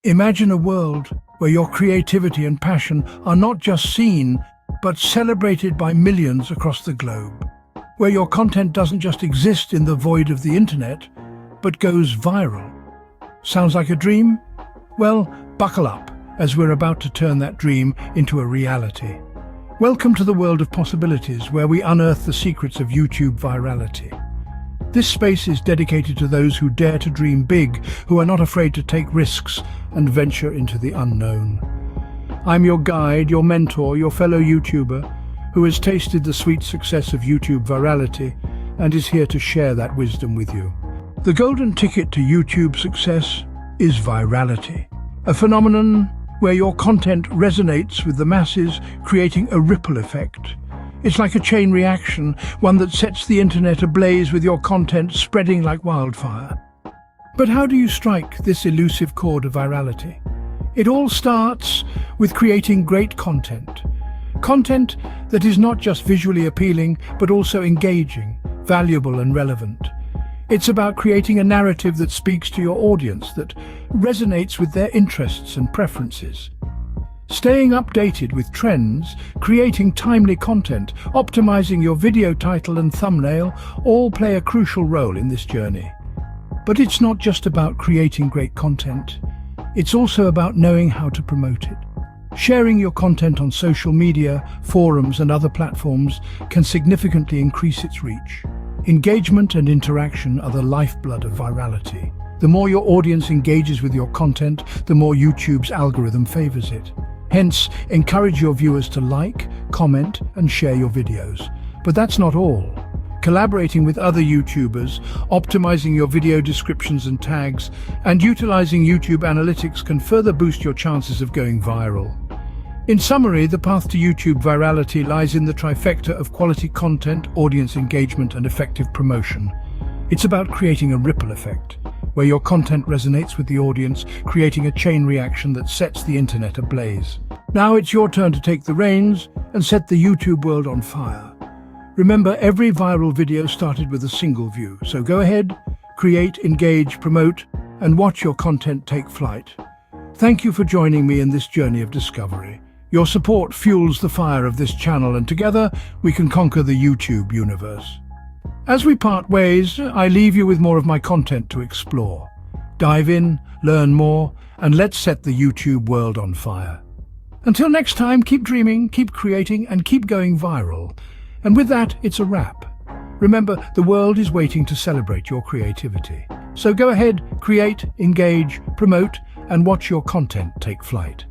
Imagine a world where your creativity and passion are not just seen, but celebrated by millions across the globe. Where your content doesn't just exist in the void of the internet, but goes viral. Sounds like a dream? Well, buckle up, as we're about to turn that dream into a reality. Welcome to the world of possibilities, where we unearth the secrets of YouTube virality. This space is dedicated to those who dare to dream big, who are not afraid to take risks and venture into the unknown. I'm your guide, your mentor, your fellow YouTuber, who has tasted the sweet success of YouTube virality and is here to share that wisdom with you. The golden ticket to YouTube success is virality, a phenomenon where your content resonates with the masses, creating a ripple effect. It's like a chain reaction, one that sets the internet ablaze with your content spreading like wildfire. But how do you strike this elusive chord of virality? It all starts with creating great content. Content that is not just visually appealing, but also engaging, valuable and relevant. It's about creating a narrative that speaks to your audience, that resonates with their interests and preferences. Staying updated with trends, creating timely content, optimizing your video title and thumbnail all play a crucial role in this journey. But it's not just about creating great content. It's also about knowing how to promote it. Sharing your content on social media, forums and other platforms can significantly increase its reach. Engagement and interaction are the lifeblood of virality. The more your audience engages with your content, the more YouTube's algorithm favors it. Hence, encourage your viewers to like, comment, and share your videos. But that's not all. Collaborating with other YouTubers, optimizing your video descriptions and tags, and utilizing YouTube analytics can further boost your chances of going viral. In summary, the path to YouTube virality lies in the trifecta of quality content, audience engagement, and effective promotion. It's about creating a ripple effect, where your content resonates with the audience, creating a chain reaction that sets the internet ablaze. Now it's your turn to take the reins and set the YouTube world on fire. Remember, every viral video started with a single view, so go ahead, create, engage, promote, and watch your content take flight. Thank you for joining me in this journey of discovery. Your support fuels the fire of this channel, and together we can conquer the YouTube universe. As we part ways, I leave you with more of my content to explore. Dive in, learn more, and let's set the YouTube world on fire. Until next time, keep dreaming, keep creating, and keep going viral. And with that, it's a wrap. Remember, the world is waiting to celebrate your creativity. So go ahead, create, engage, promote, and watch your content take flight.